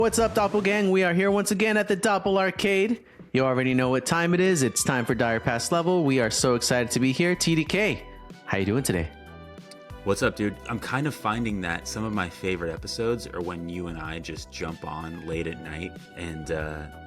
What's up, DoPLgang? We are here once again at the DoPL Arcade. You already know what time it is. It's time for Dire Pass Level. We are so excited to be here. TDK, how you doing today? What's up, dude? I'm kind of finding that some of my favorite episodes are when you and I just jump on late at night and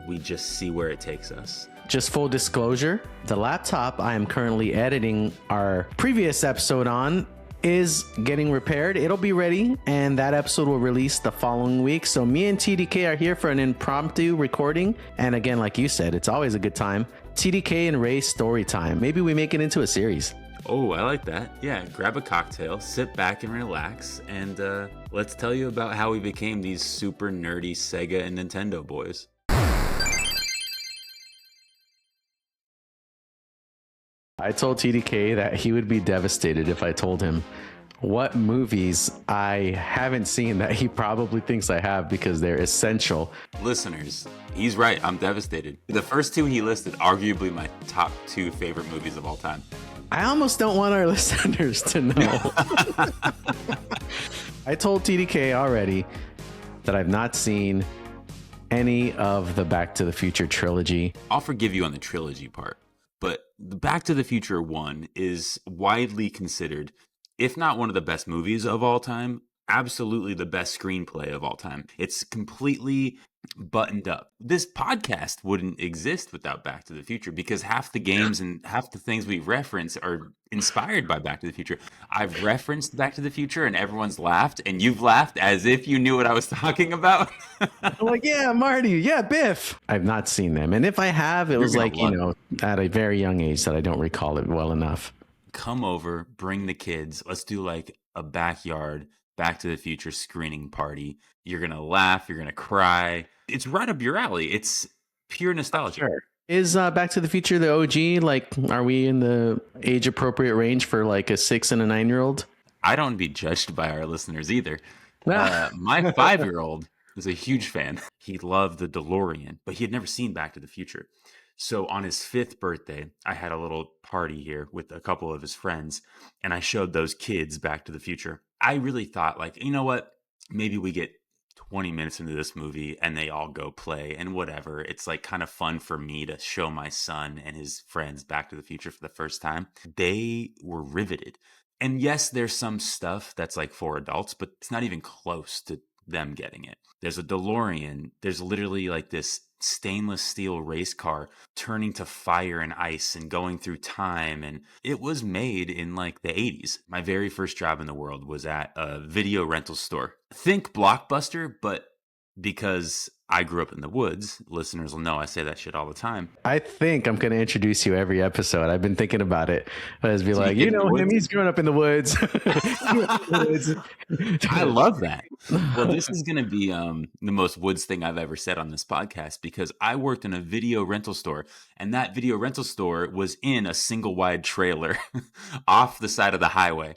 we just see where it takes us. Just full disclosure, the laptop I am currently editing our previous episode on is getting repaired. It'll be ready, and that episode will release the following week. So me and TDK are here for an impromptu recording. And again, like you said, it's always a good time. TDK and Ray's story time. Maybe we make it into a series. Oh, I like that. Yeah, grab a cocktail, sit back and relax, and let's tell you about how we became these super nerdy SEGA and Nintendo boys. I told TDK that he would be devastated if I told him what movies I haven't seen that he probably thinks I have because they're essential. Listeners, he's right. I'm devastated. The first two he listed, arguably my top two favorite movies of all time. I almost don't want our listeners to know. I told TDK already that I've not seen any of the Back to the Future trilogy. I'll forgive you on the trilogy part. But the Back to the Future 1 is widely considered, if not one of the best movies of all time, absolutely the best screenplay of all time. It's completely buttoned up. This podcast wouldn't exist without Back to the Future because half the games and half the things we reference are inspired by Back to the Future. I've referenced Back to the Future and everyone's laughed, and you've laughed as if you knew what I was talking about. I'm like, yeah, Marty, yeah, Biff. I've not seen them. And if I have, it was like, at a very young age that I don't recall it well enough. Come over, bring the kids. Let's do like a backyard Back to the Future screening party. You're going to laugh. You're going to cry. It's right up your alley. It's pure nostalgia. Sure. Is Back to the Future the OG? Like, are we in the age appropriate range for like a 6 and a 9-year-old? I don't be judged by our listeners either. My 5-year-old is a huge fan. He loved the DeLorean, but he had never seen Back to the Future. So on his 5th birthday, I had a little party here with a couple of his friends, and I showed those kids Back to the Future. I really thought, like, you know what? Maybe we get 20 minutes into this movie and they all go play and whatever. It's like kind of fun for me to show my son and his friends Back to the Future for the first time. They were riveted. And yes, there's some stuff that's like for adults, but it's not even close to them getting it. There's a DeLorean. There's literally like this stainless steel race car turning to fire and ice and going through time. And it was made in like the 80s. My very first job in the world was at a video rental store. Think Blockbuster, but because I grew up in the woods, listeners will know I say that shit all the time. I think I'm going to introduce you every episode. I've been thinking about it. I'll just be like, you know him, he's growing up in the woods. I love that. Well, this is going to be the most woods thing I've ever said on this podcast because I worked in a video rental store, and that video rental store was in a single wide trailer off the side of the highway.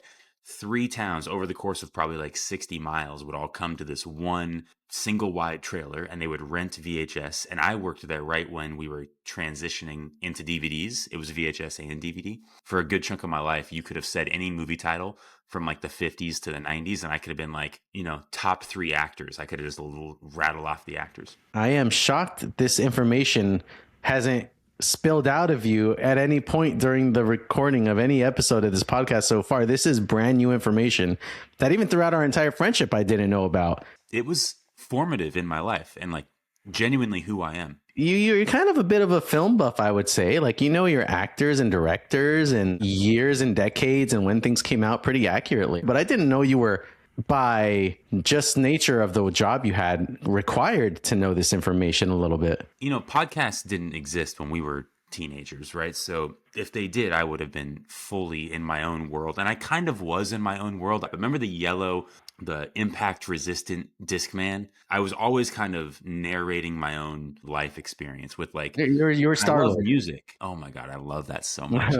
3 towns over the course of probably like 60 miles would all come to this one single wide trailer, and they would rent VHS. And I worked there right when we were transitioning into DVDs. It was VHS and DVD. For a good chunk of my life, you could have said any movie title from like the 50s to the 90s, and I could have been like, top 3 actors. I could have just rattled off the actors. I am shocked that this information hasn't spilled out of you at any point during the recording of any episode of this podcast so far. This is brand new information that even throughout our entire friendship I didn't know about. It was formative in my life and like genuinely who I am. You're kind of a bit of a film buff, I would say. Like, your actors and directors and years and decades and when things came out pretty accurately. But I didn't know you were, by just nature of the job you had, required to know this information a little bit. Podcasts didn't exist when we were teenagers, right? So if they did, I would have been fully in my own world. And I kind of was in my own world. I remember the impact resistant Discman. I was always kind of narrating my own life experience with like your Star-Lord music. Oh my God, I love that so much.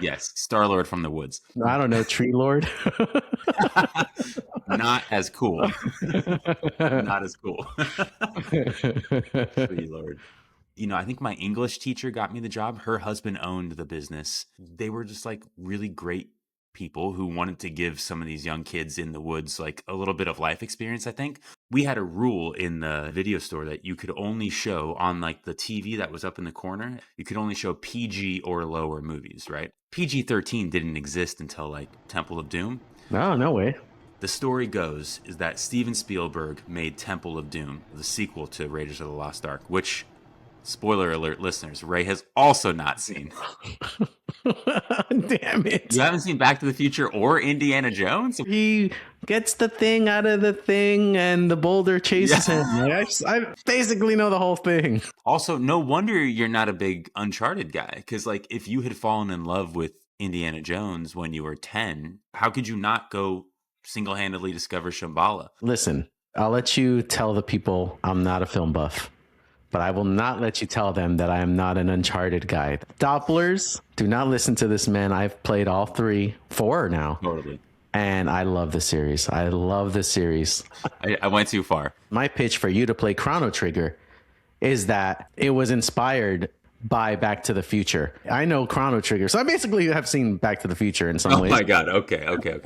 Yes, Star-Lord from the woods. I don't know, Tree Lord. Not as cool. Not as cool. Tree Lord. I think my English teacher got me the job. Her husband owned the business. They were just like really great people who wanted to give some of these young kids in the woods like a little bit of life experience, I think. We had a rule in the video store that you could only show on like the TV that was up in the corner. You could only show PG or lower movies, right? PG-13 didn't exist until like Temple of Doom. Oh, no way. The story goes is that Steven Spielberg made Temple of Doom, the sequel to Raiders of the Lost Ark, which, spoiler alert, listeners, Ray has also not seen. Damn it. You haven't seen Back to the Future or Indiana Jones? He gets the thing out of the thing and the boulder chases him. I basically know the whole thing. Also, no wonder you're not a big Uncharted guy, because like if you had fallen in love with Indiana Jones when you were 10, how could you not go single-handedly discover Shambhala? Listen, I'll let you tell the people I'm not a film buff, but I will not let you tell them that I am not an Uncharted guy. Dopplers, do not listen to this man. I've played all four now. Totally. And I love the series. I love the series. I went too far. My pitch for you to play Chrono Trigger is that it was inspired by Back to the Future. I know Chrono Trigger, so I basically have seen Back to the Future in some ways. Oh my God. Okay.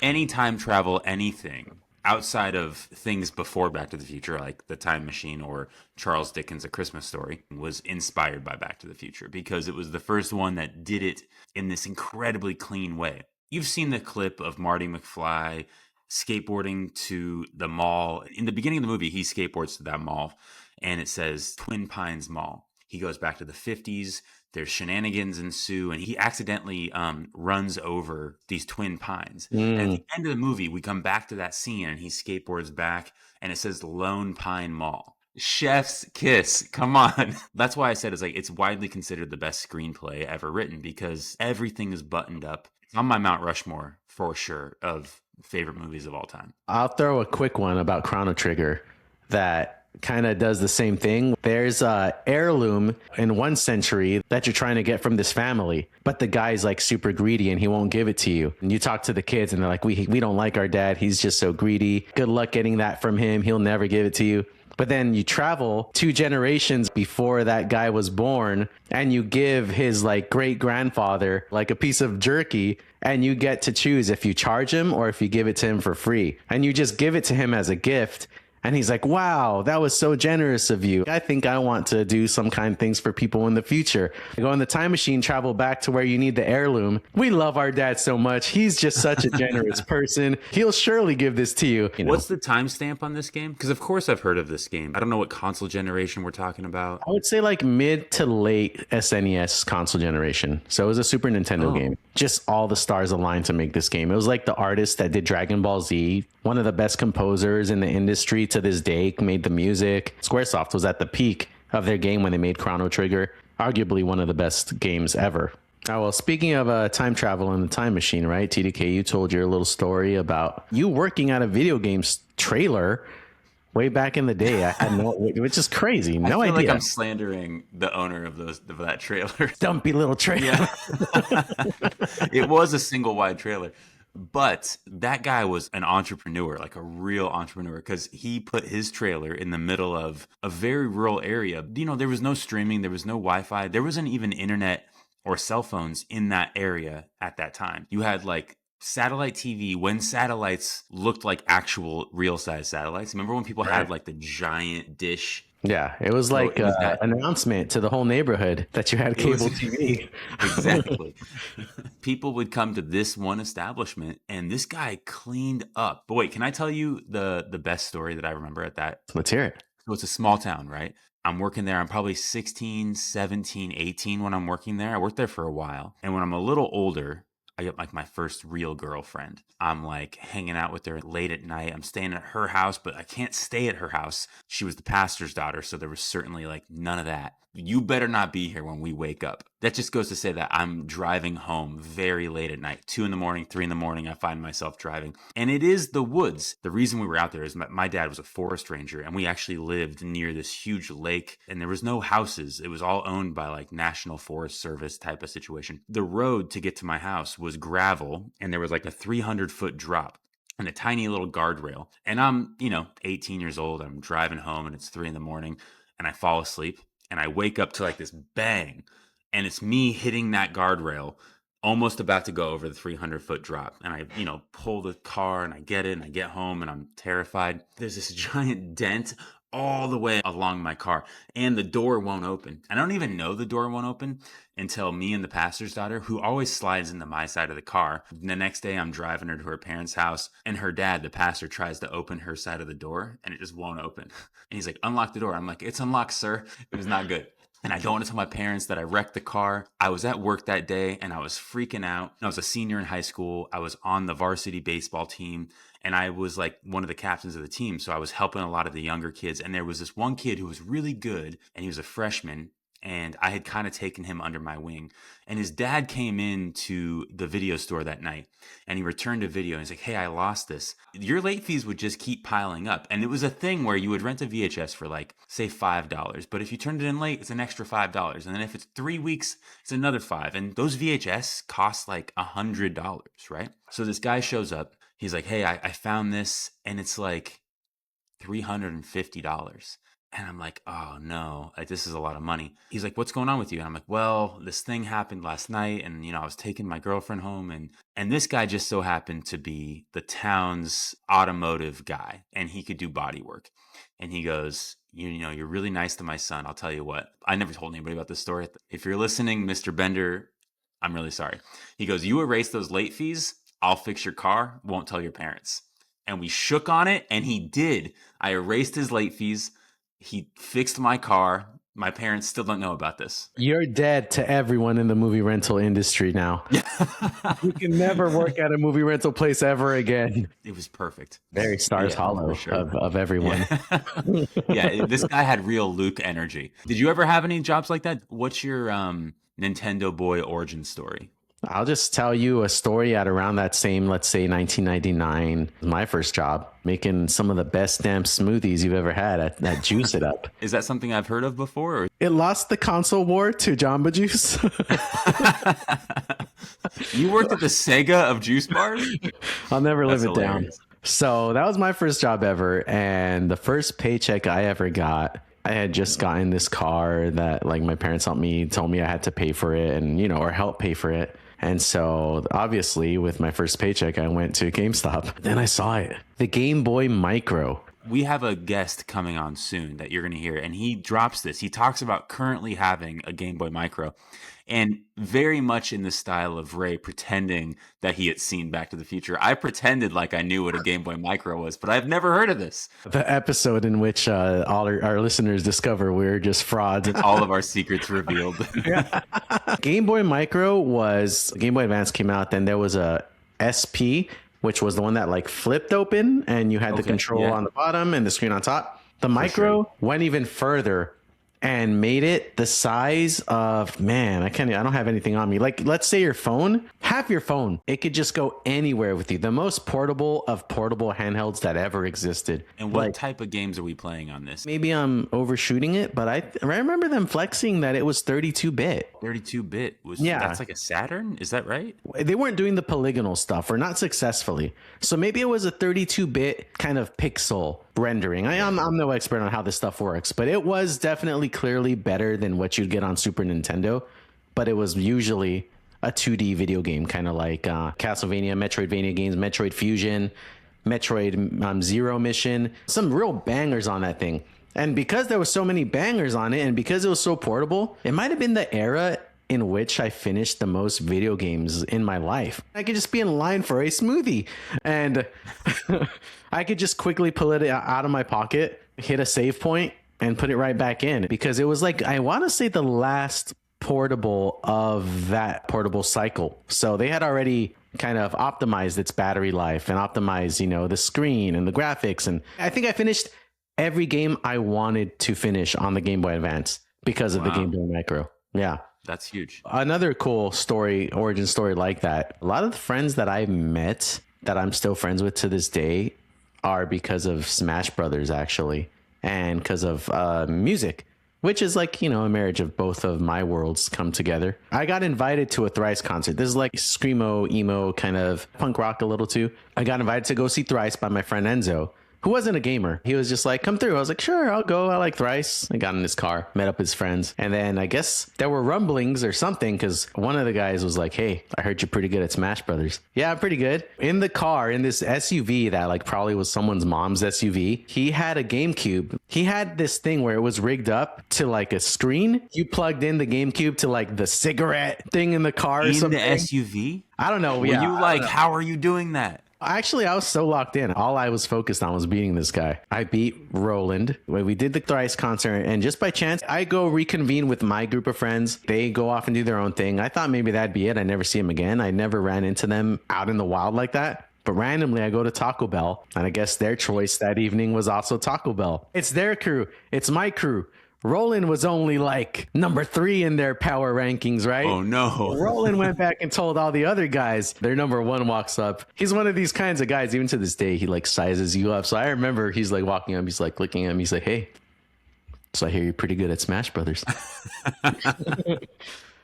Any time travel, anything outside of things before Back to the Future, like The Time Machine or Charles Dickens' A Christmas Story, was inspired by Back to the Future because it was the first one that did it in this incredibly clean way. You've seen the clip of Marty McFly skateboarding to the mall. In the beginning of the movie, he skateboards to that mall, and it says Twin Pines Mall. He goes back to the 50s. There's shenanigans ensue, and he accidentally runs over these twin pines. And at the end of the movie, we come back to that scene, and he skateboards back, and it says Lone Pine Mall. Chef's kiss. Come on. That's why I said it's widely considered the best screenplay ever written because everything is buttoned up. It's on my Mount Rushmore for sure of favorite movies of all time. I'll throw a quick one about Chrono Trigger that kind of does the same thing. There's a heirloom in 1 century that you're trying to get from this family, but the guy's like super greedy and he won't give it to you. And you talk to the kids and they're like, we don't like our dad. He's just so greedy. Good luck getting that from him. He'll never give it to you. But then you travel 2 generations before that guy was born and you give his like great grandfather like a piece of jerky and you get to choose if you charge him or if you give it to him for free. And you just give it to him as a gift. And he's like, wow, that was so generous of you. I think I want to do some kind of things for people in the future. Go in the time machine, travel back to where you need the heirloom. We love our dad so much. He's just such a generous person. He'll surely give this to you. What's the timestamp on this game? Because of course I've heard of this game. I don't know what console generation we're talking about. I would say like mid to late SNES console generation. So it was a Super Nintendo game. Just all the stars aligned to make this game. It was like the artist that did Dragon Ball Z, one of the best composers in the industry to this day, made the music. Squaresoft was at the peak of their game when they made Chrono Trigger, arguably one of the best games ever. Oh, well, speaking of time travel and the time machine, right? TDK, you told your little story about you working at a video games trailer way back in the day. I had no, which is crazy. No I feel idea. like I'm slandering the owner of that trailer. Dumpy little trailer. Yeah. It was a single wide trailer. But that guy was an entrepreneur, like a real entrepreneur, because he put his trailer in the middle of a very rural area. There was no streaming, there was no Wi-Fi, there wasn't even internet or cell phones in that area at that time. You had like satellite TV when satellites looked like actual real size satellites. Remember when people had like the giant dish? Yeah, it was like an announcement to the whole neighborhood that you had cable TV. Exactly. People would come to this one establishment and this guy cleaned up. But wait, can I tell you the best story that I remember at that? Let's hear it. So it's a small town, right? I'm working there. I'm probably 16, 17, 18 when I'm working there. I worked there for a while. And when I'm a little older, I get like my first real girlfriend. I'm like hanging out with her late at night. I'm staying at her house, but I can't stay at her house. She was the pastor's daughter, so there was certainly like none of that. You better not be here when we wake up. That just goes to say that I'm driving home very late at night, 2 a.m, 3 a.m. I find myself driving. And it is the woods. The reason we were out there is my dad was a forest ranger and we actually lived near this huge lake and there was no houses. It was all owned by like National Forest Service type of situation. The road to get to my house was gravel and there was like a 300-foot drop and a tiny little guardrail. And I'm, 18 years old. I'm driving home and it's 3 a.m. and I fall asleep and I wake up to like this bang and it's me hitting that guardrail almost about to go over the 300-foot drop. And I, pull the car and I get it and I get home and I'm terrified. There's this giant dent all the way along my car and the door won't open. I don't even know the door won't open until me and the pastor's daughter, who always slides into my side of the car. The next day I'm driving her to her parents' house and her dad, the pastor, tries to open her side of the door and it just won't open. And he's like, unlock the door. I'm like, it's unlocked, sir. It was not good. And I don't want to tell my parents that I wrecked the car. I was at work that day and I was freaking out. I was a senior in high school. I was on the varsity baseball team and I was like one of the captains of the team. So I was helping a lot of the younger kids. And there was this one kid who was really good and he was a freshman. And I had kind of taken him under my wing. And his dad came into the video store that night and he returned a video and he's like, hey, I lost this. Your late fees would just keep piling up. And it was a thing where you would rent a VHS for like, say, $5. But if you turned it in late, it's an extra $5. And then if it's 3 weeks, it's another $5. And those VHS cost like $100, right? So this guy shows up. He's like, hey, I found this and it's like $350. And I'm like, oh no, like this is a lot of money. He's like, what's going on with you? And I'm like, well, this thing happened last night and, I was taking my girlfriend home and this guy just so happened to be the town's automotive guy and he could do body work. And he goes, you're really nice to my son. I'll tell you what, I never told anybody about this story. If you're listening, Mr. Bender, I'm really sorry. He goes, you erase those late fees. I'll fix your car. Won't tell your parents. And we shook on it and he did. I erased his late fees. He fixed my car. My parents still don't know about this. You're dead to everyone in the movie rental industry now. You can never work at a movie rental place ever again. It was perfect. Very Stars Hollow sure. of everyone. Yeah. Yeah, this guy had real Luke energy. Did you ever have any jobs like that? What's your Nintendo boy origin story? I'll just tell you a story at around that same, let's say 1999, my first job, making some of the best damn smoothies you've ever had at Juice It Up. Is that something I've heard of before? Or? It lost the console war to Jamba Juice. You worked at the SEGA of juice bars? I'll never live it down. So that was my first job ever. And the first paycheck I ever got, I had just gotten this car that like my parents told me I had to pay for it and, or help pay for it. And so obviously with my first paycheck, I went to GameStop. Then I saw it, the Game Boy Micro. We have a guest coming on soon that you're going to hear. And he drops this. He talks about currently having a Game Boy Micro. And very much in the style of Ray pretending that he had seen Back to the Future. I pretended like I knew what a Game Boy Micro was, but I've never heard of this. The episode in which all our listeners discover we're just frauds. And all of our secrets revealed. Game Boy Game Boy Advance came out, then there was a SP, which was the one that like flipped open and you had the control on the bottom and the screen on top. The Micro went even further and made it the size of, I don't have anything on me. Like, let's say half your phone, it could just go anywhere with you. The most portable of portable handhelds that ever existed. And what type of games are we playing on this? Maybe I'm overshooting it, but I remember them flexing that it was 32-bit. 32-bit that's like a Saturn? Is that right? They weren't doing the polygonal stuff, or not successfully. So maybe it was a 32-bit kind of pixel rendering. I'm no expert on how this stuff works, but it was definitely clearly better than what you'd get on Super Nintendo. But it was usually a 2D video game, kind of like Castlevania, Metroidvania games, Metroid Fusion, Metroid Zero Mission, some real bangers on that thing. And because there was so many bangers on it, and because it was so portable, it might have been the era in which I finished the most video games in my life. I could just be in line for a smoothie and I could just quickly pull it out of my pocket, hit a save point and put it right back in, because it was like, I want to say the last portable of that portable cycle. So they had already kind of optimized its battery life and optimized, the screen and the graphics. And I think I finished every game I wanted to finish on the Game Boy Advance because of the Game Boy Micro. Yeah. That's huge. Another cool origin story like that. A lot of the friends that I met that I'm still friends with to this day are because of Smash Brothers, actually, and because of music, which is like, a marriage of both of my worlds come together. I got invited to a Thrice concert. This is like screamo, emo, kind of punk rock a little too. I got invited to go see Thrice by my friend Enzo, who wasn't a gamer. He was just like, come through. I was like, sure, I'll go. I like Thrice. I got in his car, met up his friends. And then I guess there were rumblings or something because one of the guys was like, hey, I heard you're pretty good at Smash Brothers. Yeah, I'm pretty good. In the car, in this SUV that like probably was someone's mom's SUV, he had a GameCube. He had this thing where it was rigged up to like a screen. You plugged in the GameCube to like the cigarette thing in the car or something. In the SUV? I don't know. Were you like, how are you doing that? Actually, I was so locked in. All I was focused on was beating this guy. I beat Roland. We did the Thrice concert, and just by chance, I go reconvene with my group of friends. They go off and do their own thing. I thought maybe that'd be it. I never see them again. I never ran into them out in the wild like that. But randomly, I go to Taco Bell, and I guess their choice that evening was also Taco Bell. It's their crew. It's my crew. Roland was only like number 3 in their power rankings, right? Oh, no. Roland went back and told all the other guys. Their number 1 walks up. He's one of these kinds of guys, even to this day, he like sizes you up. So I remember he's like walking up, he's like looking at me, he's like, hey, so I hear you're pretty good at Smash Brothers.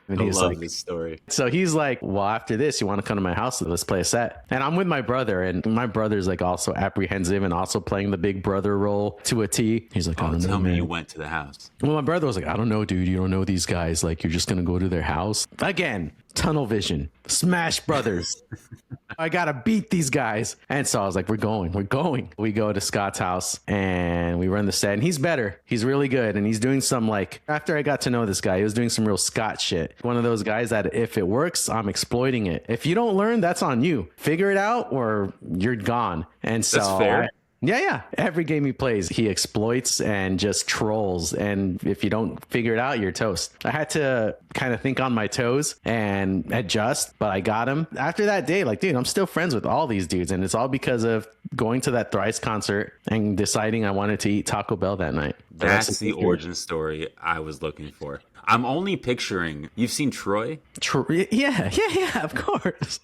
And I love this story. So he's like, well, after this, you want to come to my house? Let's play a set. And I'm with my brother, and my brother's like also apprehensive and also playing the big brother role to a T. He's like, I don't know, tell me man. you went to the house. Well, my brother was like, I don't know, dude. You don't know these guys. Like, you're just going to go to their house. Again, tunnel vision, Smash Brothers. I got to beat these guys. And so I was like, we're going. We go to Scott's house and we run the set, and he's better. He's really good. And he's doing some like, after I got to know this guy, he was doing some real Scott shit. One of those guys that if it works, I'm exploiting it. If you don't learn, that's on you. Figure it out or you're gone. And so that's fair. Yeah. Every game he plays, he exploits and just trolls. And if you don't figure it out, you're toast. I had to kind of think on my toes and adjust, but I got him. After that day, like, dude, I'm still friends with all these dudes. And it's all because of going to that Thrice concert and deciding I wanted to eat Taco Bell that night. That's the origin story I was looking for. I'm only picturing, you've seen Troy? Yeah, of course.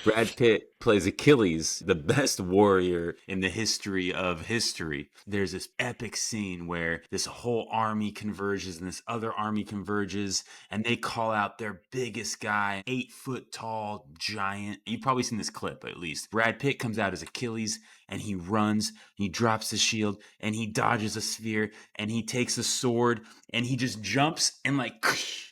Brad Pitt plays Achilles, the best warrior in the history of history. There's this epic scene where this whole army converges and this other army converges, and they call out their biggest guy, 8-foot tall giant. You've probably seen this clip at least. Brad Pitt comes out as Achilles, and he runs, and he drops the shield, and he dodges a sphere, and he takes a sword, and he just jumps and like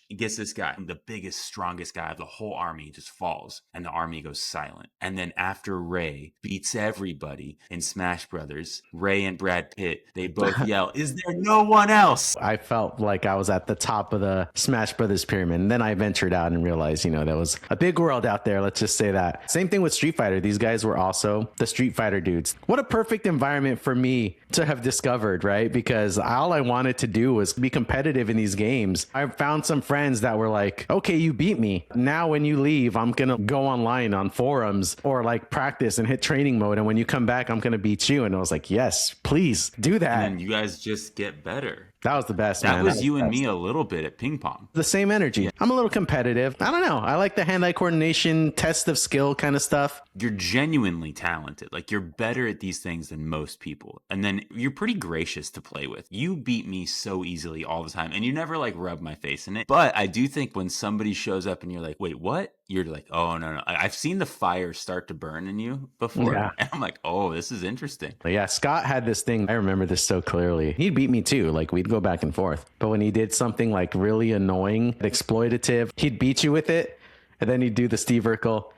he gets this guy, the biggest, strongest guy of the whole army, just falls, and the army goes silent. And then after Ray beats everybody in Smash Brothers, Ray and Brad Pitt, they both yell, "Is there no one else?" I felt like I was at the top of the Smash Brothers pyramid. And then I ventured out and realized, there was a big world out there. Let's just say that. Same thing with Street Fighter. These guys were also the Street Fighter dudes. What a perfect environment for me to have discovered, right? Because all I wanted to do was be competitive in these games. I found some friends that were like, okay, you beat me. Now when you leave, I'm going to go online on forums or like practice and hit training mode. And when you come back, I'm going to beat you. And I was like, yes, please do that. And you guys just get better. That was the best, man. That was you and me a little bit at ping pong. The same energy. I'm a little competitive. I don't know. I like the hand-eye coordination, test of skill kind of stuff. You're genuinely talented. Like, you're better at these things than most people. And then you're pretty gracious to play with. You beat me so easily all the time. And you never, like, rub my face in it. But I do think when somebody shows up and you're like, wait, what? You're like, oh, no. I've seen the fire start to burn in you before. Yeah. And I'm like, oh, this is interesting. But yeah, Scott had this thing. I remember this so clearly. He'd beat me too. Like, we'd go back and forth. But when he did something like really annoying, exploitative, he'd beat you with it. And then he'd do the Steve Urkel.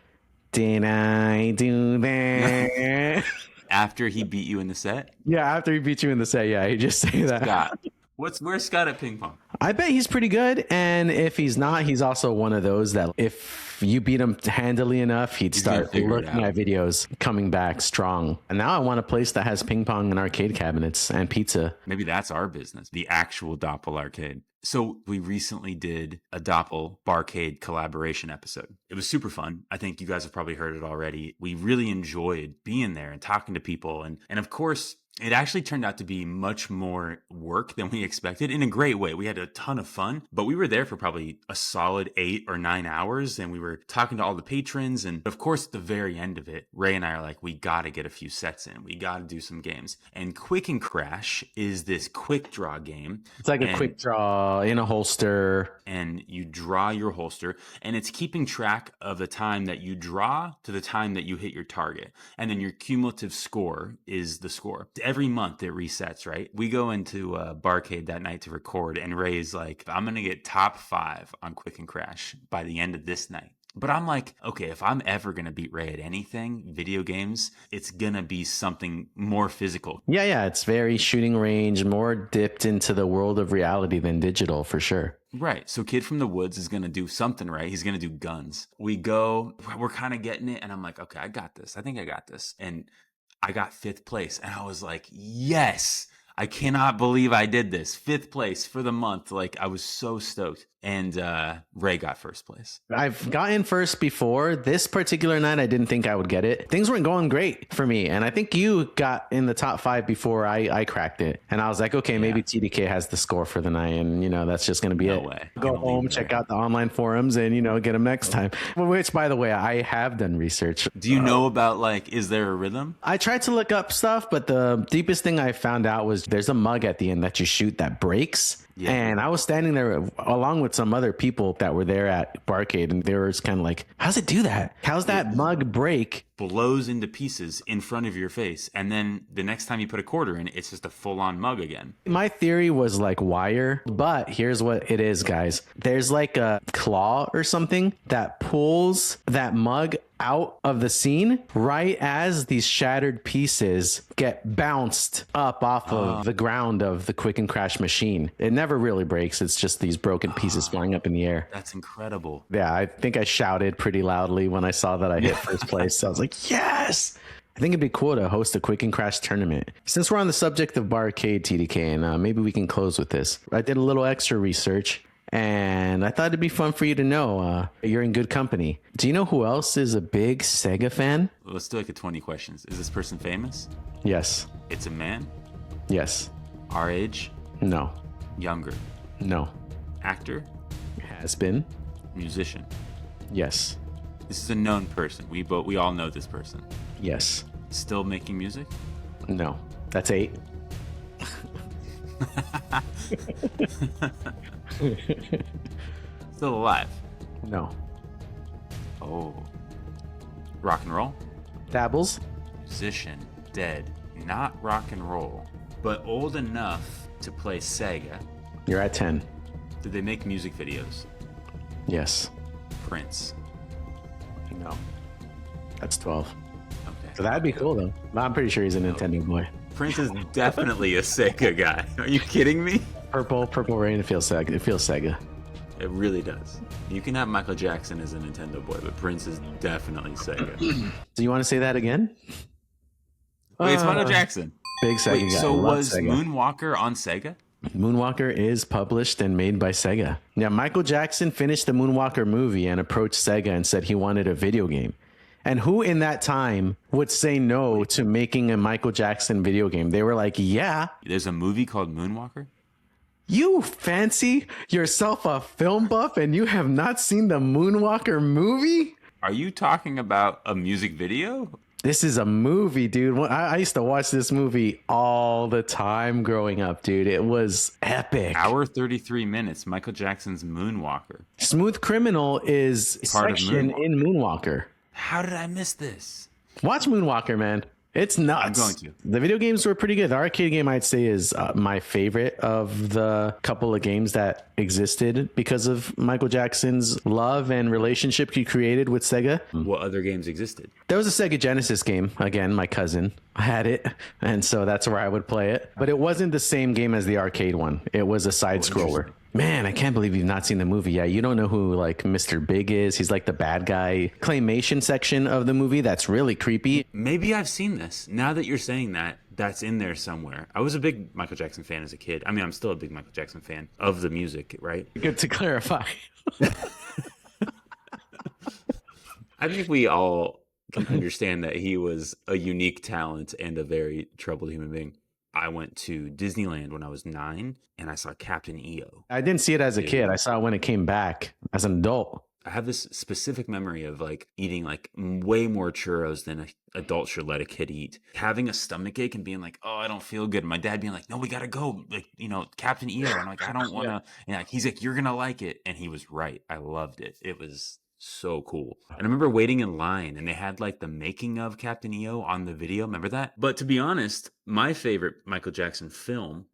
Did I do that? After he beat you in the set? Yeah, after he beat you in the set. Yeah, he'd just say that. Scott. Where's Scott at ping pong? I bet he's pretty good. And if he's not, he's also one of those that if you beat him handily enough, he'd start looking at videos, coming back strong. And now I want a place that has ping pong and arcade cabinets and pizza. Maybe that's our business, the actual DoPL arcade. So we recently did a DoPL Barcade collaboration episode. It was super fun. I think you guys have probably heard it already. We really enjoyed being there and talking to people. And of course, It actually turned out to be much more work than we expected in a great way. We had a ton of fun, but we were there for probably a solid 8 or 9 hours, and we were talking to all the patrons. And of course, at the very end of it, Ray and I are like, we got to get a few sets in. We got to do some games. And Quick and Crash is this quick draw game. It's like a quick draw in a holster. And you draw your holster, and it's keeping track of the time that you draw to the time that you hit your target. And then your cumulative score is the score. Every month it resets, right? We go into Barcade that night to record, and Ray's like, I'm going to get top 5 on Quick and Crash by the end of this night. But I'm like, okay, if I'm ever going to beat Ray at anything, video games, it's going to be something more physical. Yeah. It's very shooting range, more dipped into the world of reality than digital, for sure. Right. So Kid from the Woods is going to do something, right? He's going to do guns. We go, we're kind of getting it. And I'm like, okay, I got this. I think I got this. And I got 5th place. And I was like, yes, I cannot believe I did this. 5th place for the month. Like, I was so stoked. And Ray got 1st place. I've gotten first before. This particular night, I didn't think I would get it. Things weren't going great for me. And I think you got in the top 5 before I cracked it. And I was like, okay, maybe TDK has the score for the night. And, that's just going to be No it. way. Go home, check out the online forums, and, get them next time. Which, by the way, I have done research. Do you know about, like, is there a rhythm? I tried to look up stuff, but the deepest thing I found out was there's a mug at the end that you shoot that breaks. Yeah. And I was standing there along with some other people that were there at Barcade, and they were just kind of like, how's it do that? How's that mug break? Blows into pieces in front of your face, and then the next time you put a quarter in, it's just a full-on mug again. My theory was like wire, but here's what it is, guys. There's like a claw or something that pulls that mug out of the scene right as these shattered pieces get bounced up off of the ground of the Quick and Crash machine. It never really breaks. It's just these broken pieces flying up in the air. That's incredible. Yeah, I think I shouted pretty loudly when I saw that I hit first place. So I was like, yes! I think it'd be cool to host a Quick and Crash tournament. Since we're on the subject of Barcade, TDK, and maybe we can close with this. I did a little extra research, and I thought it'd be fun for you to know you're in good company. Do you know who else is a big SEGA fan? Let's do like a 20 questions. Is this person famous? Yes. It's a man? Yes. Our age? No. Younger? No. Actor? Has been. Musician? Yes. This is a known person. We all know this person. Yes. Still making music? No. That's 8. Still alive? No. Oh. Rock and roll? Dabbles? Musician, dead, not rock and roll, but old enough to play SEGA. You're at 10. Did they make music videos? Yes. Prince? No. That's 12. Okay. So that'd be cool, though. I'm pretty sure he's a Nintendo boy. Prince is definitely a SEGA guy. Are you kidding me? Purple Rain, it feels Sega. It feels Sega. It really does. You can have Michael Jackson as a Nintendo boy, but Prince is definitely SEGA. Do you want to say that again? Wait, it's Michael Jackson. Big Sega guy. So was Sega. Moonwalker on Sega? Moonwalker is published and made by Sega. Yeah, Michael Jackson finished the Moonwalker movie and approached Sega and said he wanted a video game. And who in that time would say no to making a Michael Jackson video game? They were like, yeah. There's a movie called Moonwalker? You fancy yourself a film buff and you have not seen the Moonwalker movie? Are you talking about a music video? This is a movie, dude. I used to watch this movie all the time growing up, dude. It was epic. Hour 33 minutes, Michael Jackson's Moonwalker. Smooth Criminal is part of section in Moonwalker. How did I miss this? Watch Moonwalker, man. It's nuts. I'm going to. The video games were pretty good. The arcade game, I'd say, is my favorite of the couple of games that existed because of Michael Jackson's love and relationship he created with Sega. What other games existed? There was a Sega Genesis game. Again, my cousin had it, and so that's where I would play it. But it wasn't the same game as the arcade one. It was a side-scroller. Man, I can't believe you've not seen the movie. Yeah, you don't know who like Mr. Big is. He's like the bad guy. Claymation section of the movie that's really creepy. Maybe I've seen this. Now that you're saying that, that's in there somewhere. I was a big Michael Jackson fan as a kid. I mean, I'm still a big Michael Jackson fan of the music, right? Good to clarify. I think we all can understand that he was a unique talent and a very troubled human being. I went to Disneyland when I was 9 and I saw Captain EO. I didn't see it as a kid. I saw it when it came back as an adult. I have this specific memory of like eating like way more churros than an adult should let a kid eat. Having a stomach ache and being like, oh, I don't feel good. And my dad being like, no, we got to go. Like, Captain EO. I'm like, I don't want to. Yeah. And he's like, you're going to like it. And he was right. I loved it. It was so cool. And I remember waiting in line and they had like the making of Captain EO on the video. Remember that? But to be honest, my favorite Michael Jackson film,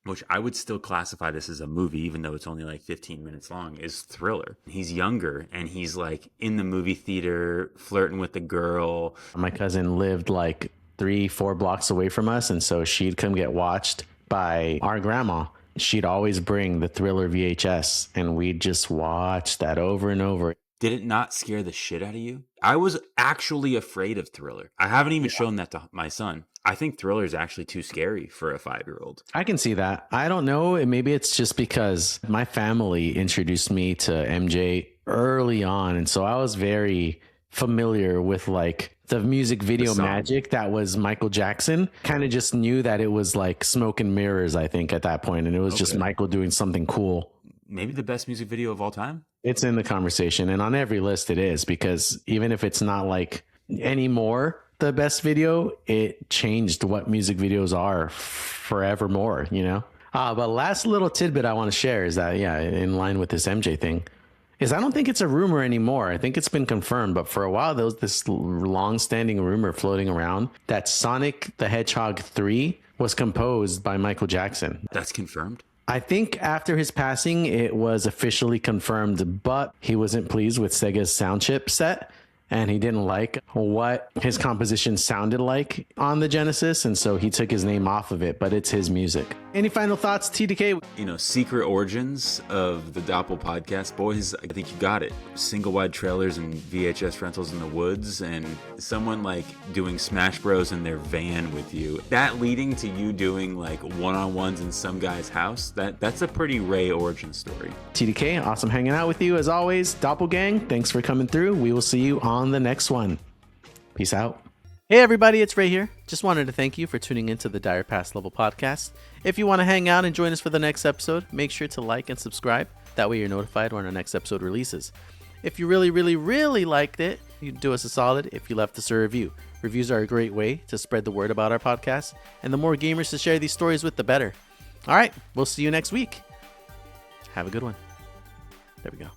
which I would still classify this as a movie, even though it's only like 15 minutes long, is Thriller. He's younger and he's like in the movie theater flirting with the girl. My cousin lived like 3-4 blocks away from us. And so she'd come get watched by our grandma. She'd always bring the Thriller VHS and we'd just watch that over and over. Did it not scare the shit out of you? I was actually afraid of Thriller. I haven't even shown that to my son. I think Thriller is actually too scary for a 5-year-old. I can see that. I don't know. Maybe it's just because my family introduced me to MJ early on. And so I was very familiar with like the music video magic that was Michael Jackson. Kind of just knew that it was like smoke and mirrors, I think, at that point. And it was just Michael doing something cool. Maybe the best music video of all time? It's in the conversation. And on every list it is, because even if it's not like anymore the best video, it changed what music videos are forevermore, But last little tidbit I want to share is that, in line with this MJ thing, is I don't think it's a rumor anymore. I think it's been confirmed. But for a while, there was this long-standing rumor floating around that Sonic the Hedgehog 3 was composed by Michael Jackson. That's confirmed? I think after his passing, it was officially confirmed, but he wasn't pleased with Sega's sound chip set. And he didn't like what his composition sounded like on the Genesis. And so he took his name off of it, but it's his music. Any final thoughts, TDK? Secret origins of the DoPL podcast. Boys, I think you got it. Single wide trailers and VHS rentals in the woods and someone like doing Smash Bros in their van with you. That leading to you doing like one-on-ones in some guy's house. That's a pretty Ray origin story. TDK, awesome hanging out with you as always. DoPLgang, thanks for coming through. We will see you on the next one. Peace out. Hey everybody, it's Ray here. Just wanted to thank you for tuning into the Dire Pass Level podcast. If you want to hang out and join us for the next episode, make sure to like and subscribe. That way you're notified when our next episode releases. If you really, really, really liked it, you'd do us a solid if you left us a review. Reviews are a great way to spread the word about our podcast, and the more gamers to share these stories with, the better. All right, we'll see you next week. Have a good one. There we go.